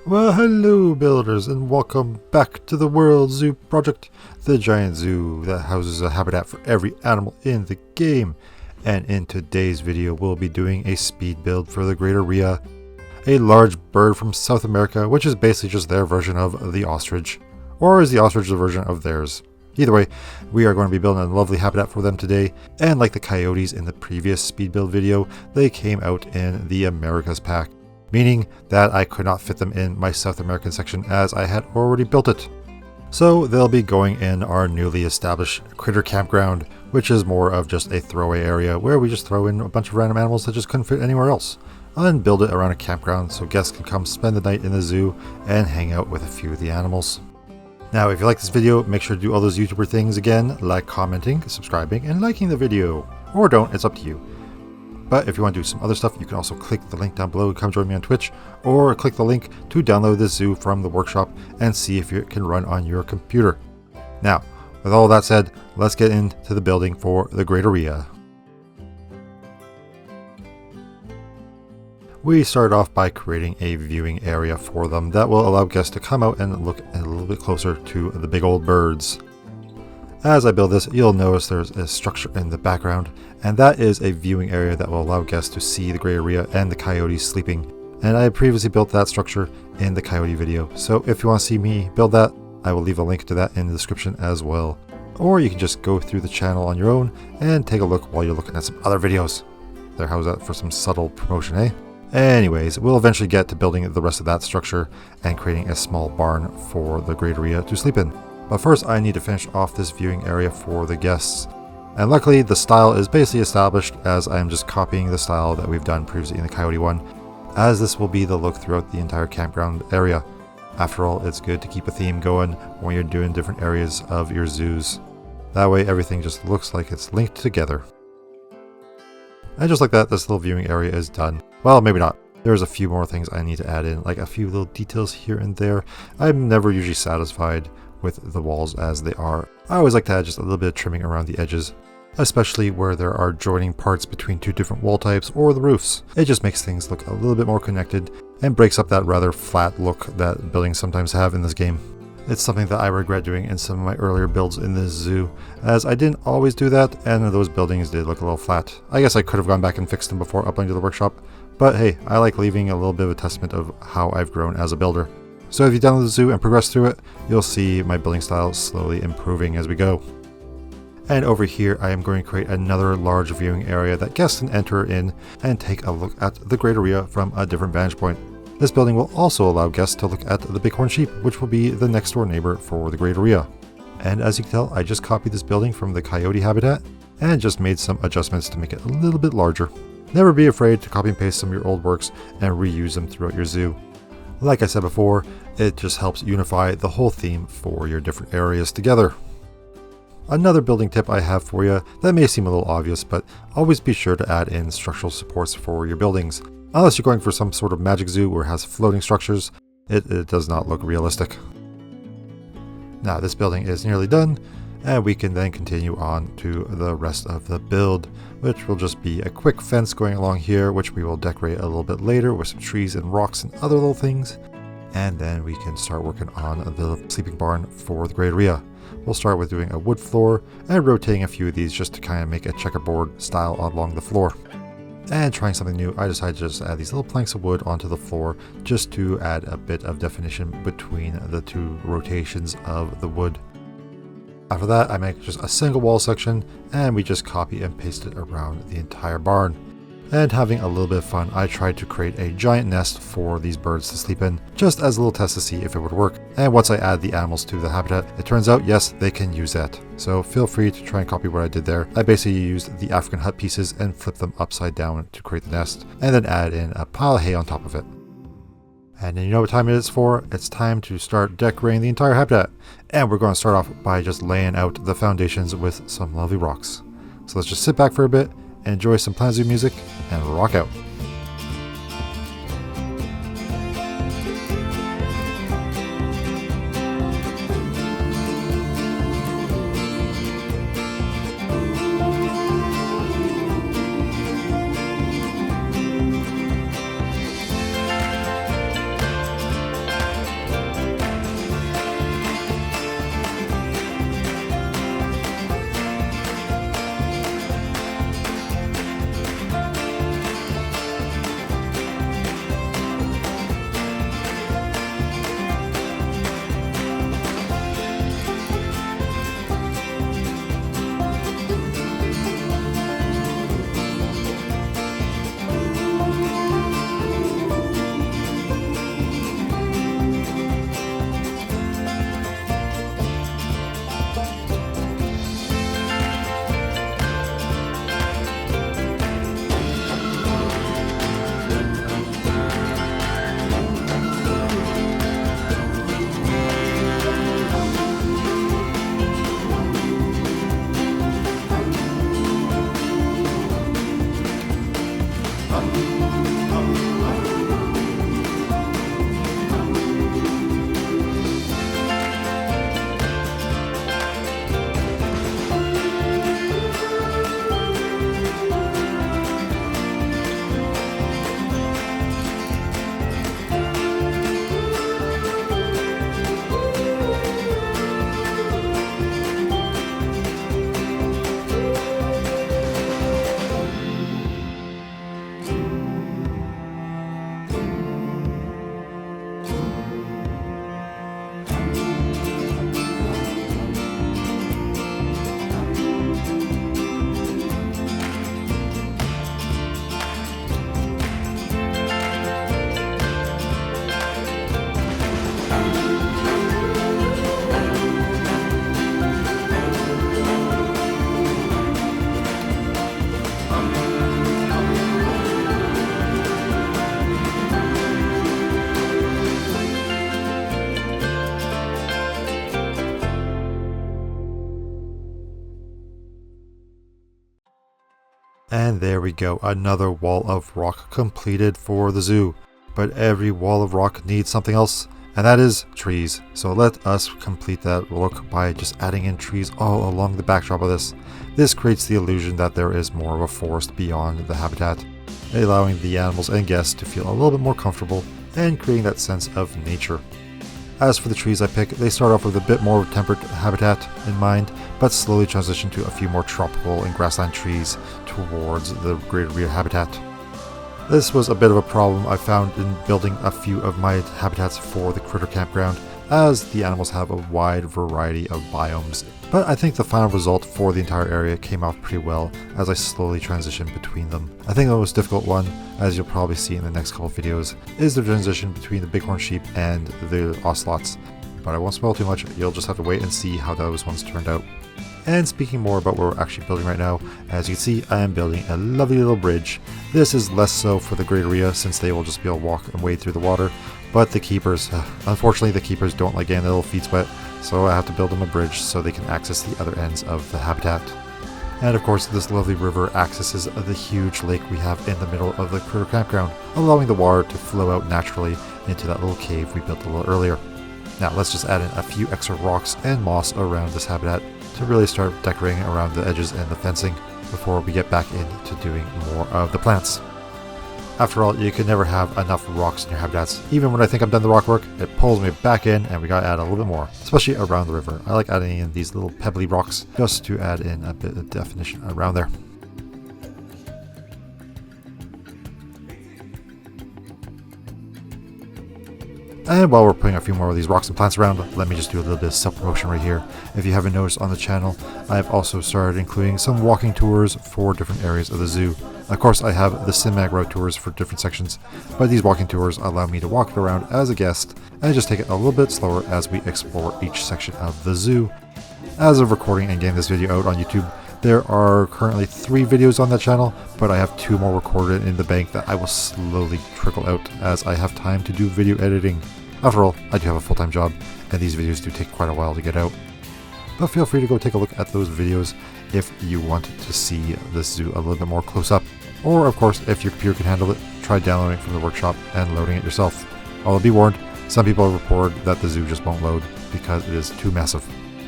Well, hello builders, and welcome back to the World Zoo Project, the giant zoo that houses a habitat for every animal in the game. And in today's video, we'll be doing a speed build for the Great Rhea, a large bird from South America, which is basically just their version of the ostrich, or is the ostrich the version of theirs? Either way, we are going to be building a lovely habitat for them today, and like the coyotes in the previous speed build video, they came out in the Americas pack, meaning that I could not fit them in my South American section as I had already built it. So they'll be going in our newly established critter campground, which is more of just a throwaway area where we just throw in a bunch of random animals that just couldn't fit anywhere else, and build it around a campground so guests can come spend the night in the zoo and hang out with a few of the animals. Now, if you like this video, make sure to do all those YouTuber things again, like commenting, subscribing, and liking the video. Or don't, it's up to you. But if you want to do some other stuff, you can also click the link down below and come join me on Twitch, or click the link to download this zoo from the workshop and see if it can run on your computer. Now, with all that said, let's get into the building for the Great Rhea. We start off by creating a viewing area for them that will allow guests to come out and look a little bit closer to the big old birds. As I build this, you'll notice there's a structure in the background, and that is a viewing area that will allow guests to see the Great Rhea and the coyotes sleeping. And I previously built that structure in the coyote video, so if you want to see me build that, I will leave a link to that in the description as well. Or you can just go through the channel on your own and take a look while you're looking at some other videos. There, how's that for some subtle promotion, eh? Anyways, we'll eventually get to building the rest of that structure and creating a small barn for the Great Rhea to sleep in. But first I need to finish off this viewing area for the guests. And luckily the style is basically established, as I am just copying the style that we've done previously in the coyote one, as this will be the look throughout the entire campground area. After all, it's good to keep a theme going when you're doing different areas of your zoos. That way everything just looks like it's linked together. And just like that, this little viewing area is done. Well, maybe not. There's a few more things I need to add in, like a few little details here and there. I'm never usually satisfied with the walls as they are. I always like to add just a little bit of trimming around the edges, especially where there are joining parts between two different wall types or the roofs. It just makes things look a little bit more connected and breaks up that rather flat look that buildings sometimes have in this game. It's something that I regret doing in some of my earlier builds in this zoo, as I didn't always do that, and those buildings did look a little flat. I guess I could have gone back and fixed them before uploading to the workshop, but hey, I like leaving a little bit of a testament of how I've grown as a builder. So if you download the zoo and progress through it, you'll see my building style slowly improving as we go. And over here I am going to create another large viewing area that guests can enter in and take a look at the Great Rhea from a different vantage point. This building will also allow guests to look at the bighorn sheep, which will be the next door neighbor for the Great Rhea. And as you can tell, I just copied this building from the coyote habitat and just made some adjustments to make it a little bit larger. Never be afraid to copy and paste some of your old works and reuse them throughout your zoo. Like I said before, it just helps unify the whole theme for your different areas together. Another building tip I have for you that may seem a little obvious, but always be sure to add in structural supports for your buildings. Unless you're going for some sort of magic zoo where it has floating structures, it does not look realistic. Now this building is nearly done, and we can then continue on to the rest of the build, which will just be a quick fence going along here, which we will decorate a little bit later with some trees and rocks and other little things. And then we can start working on the sleeping barn for the Great Rhea. We'll start with doing a wood floor and rotating a few of these just to kind of make a checkerboard style along the floor. And trying something new, I decided to just add these little planks of wood onto the floor just to add a bit of definition between the two rotations of the wood. After that, I make just a single wall section and we just copy and paste it around the entire barn. And having a little bit of fun, I tried to create a giant nest for these birds to sleep in, just as a little test to see if it would work. And once I add the animals to the habitat, it turns out, yes, they can use that. So feel free to try and copy what I did there. I basically used the African hut pieces and flipped them upside down to create the nest, and then add in a pile of hay on top of it. And then you know what time it is for? It's time to start decorating the entire habitat. And we're going to start off by just laying out the foundations with some lovely rocks. So let's just sit back for a bit, enjoy some Planet Zoo music, and rock out. And there we go, another wall of rock completed for the zoo. But every wall of rock needs something else, and that is trees. So let us complete that look by just adding in trees all along the backdrop of this. This creates the illusion that there is more of a forest beyond the habitat, allowing the animals and guests to feel a little bit more comfortable and creating that sense of nature. As for the trees I pick, they start off with a bit more temperate habitat in mind, but slowly transition to a few more tropical and grassland trees towards the Great Rhea habitat. This was a bit of a problem I found in building a few of my habitats for the critter campground, as the animals have a wide variety of biomes. But I think the final result for the entire area came out pretty well as I slowly transitioned between them. I think the most difficult one, as you'll probably see in the next couple of videos, is the transition between the bighorn sheep and the ocelots. But I won't spoil too much, you'll just have to wait and see how those ones turned out. And speaking more about what we're actually building right now, as you can see, I am building a lovely little bridge. This is less so for the Great Rhea since they will just be able to walk and wade through the water, but the keepers, unfortunately the keepers don't like getting their little feet wet, so I have to build them a bridge so they can access the other ends of the habitat. And of course this lovely river accesses the huge lake we have in the middle of the critter campground, allowing the water to flow out naturally into that little cave we built a little earlier. Now let's just add in a few extra rocks and moss around this habitat to really start decorating around the edges and the fencing before we get back into doing more of the plants. After all, you can never have enough rocks in your habitats. Even when I think I'm done the rock work, it pulls me back in and we gotta add a little bit more, especially around the river. I like adding in these little pebbly rocks just to add in a bit of definition around there. And while we're putting a few more of these rocks and plants around, let me just do a little bit of self-promotion right here. If you haven't noticed on the channel, I've also started including some walking tours for different areas of the zoo. Of course, I have the cinematic road tours for different sections, but these walking tours allow me to walk around as a guest and just take it a little bit slower as we explore each section of the zoo. As of recording and getting this video out on YouTube, there are currently 3 videos on that channel, but I have 2 more recorded in the bank that I will slowly trickle out as I have time to do video editing. After all, I do have a full-time job, and these videos do take quite a while to get out. But feel free to go take a look at those videos if you want to see this zoo a little bit more close up. Or of course, if your computer can handle it, try downloading it from the workshop and loading it yourself. Although be warned, some people have reported that the zoo just won't load because it is too massive.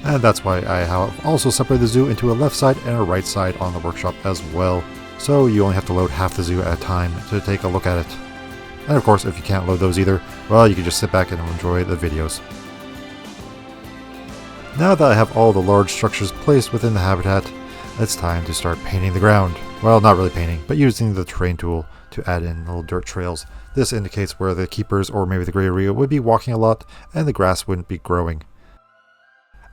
And that's why I have also separated the zoo into a left side and a right side on the workshop as well. So you only have to load half the zoo at a time to take a look at it. And of course, if you can't load those either, well, you can just sit back and enjoy the videos. Now that I have all the large structures placed within the habitat, it's time to start painting the ground. Well, not really painting, but using the terrain tool to add in little dirt trails. This indicates where the keepers or maybe the Great Rhea would be walking a lot and the grass wouldn't be growing.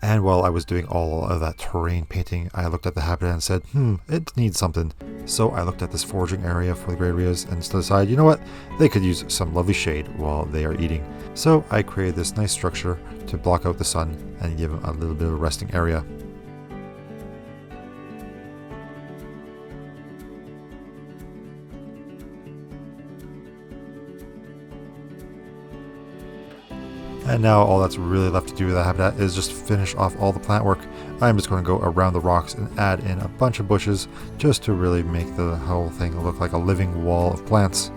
And while I was doing all of that terrain painting, I looked at the habitat and said, it needs something. So I looked at this foraging area for the Great Rheas and decided, you know what, they could use some lovely shade while they are eating. So I created this nice structure to block out the sun and give them a little bit of a resting area. And now all that's really left to do with the habitat is just finish off all the plant work. I'm just going to go around the rocks and add in a bunch of bushes just to really make the whole thing look like a living wall of plants.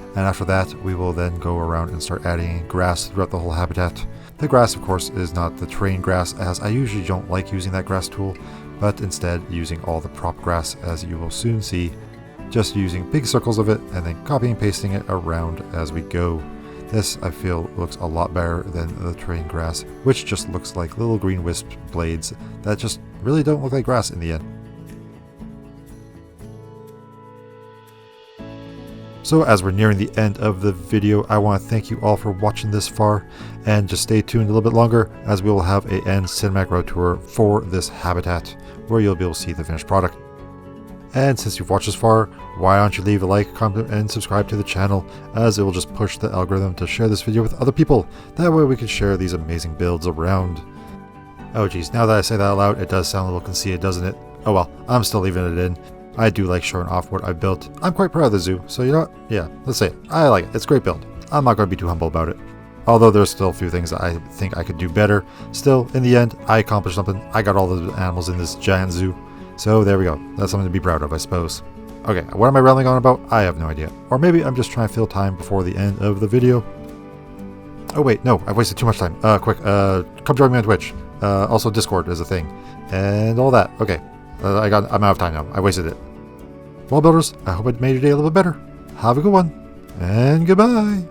And after that, we will then go around and start adding in grass throughout the whole habitat. The grass, of course, is not the terrain grass, as I usually don't like using that grass tool, but instead using all the prop grass, as you will soon see, just using big circles of it and then copying and pasting it around as we go. This, I feel, looks a lot better than the terrain grass, which just looks like little green wisp blades that just really don't look like grass in the end. So as we're nearing the end of the video, I want to thank you all for watching this far, and just stay tuned a little bit longer as we will have an end cinematic road tour for this habitat, where you'll be able to see the finished product. And since you've watched this far, why don't you leave a like, comment, and subscribe to the channel, as it will just push the algorithm to share this video with other people. That way we can share these amazing builds around. Oh geez, now that I say that out loud, it does sound a little conceited, doesn't it? Oh well, I'm still leaving it in. I do like showing off what I built. I'm quite proud of the zoo, so you know what? Yeah, let's say it. I like it. It's a great build. I'm not going to be too humble about it. Although there's still a few things that I think I could do better. Still, in the end, I accomplished something. I got all the animals in this giant zoo. So there we go. That's something to be proud of, I suppose. Okay, what am I rambling on about? I have no idea. Or maybe I'm just trying to fill time before the end of the video. Oh wait, no, I've wasted too much time. Quick, come join me on Twitch. Also Discord is a thing. And all that. Okay, I'm out of time now. I wasted it. Well, builders, I hope it made your day a little bit better. Have a good one, and goodbye.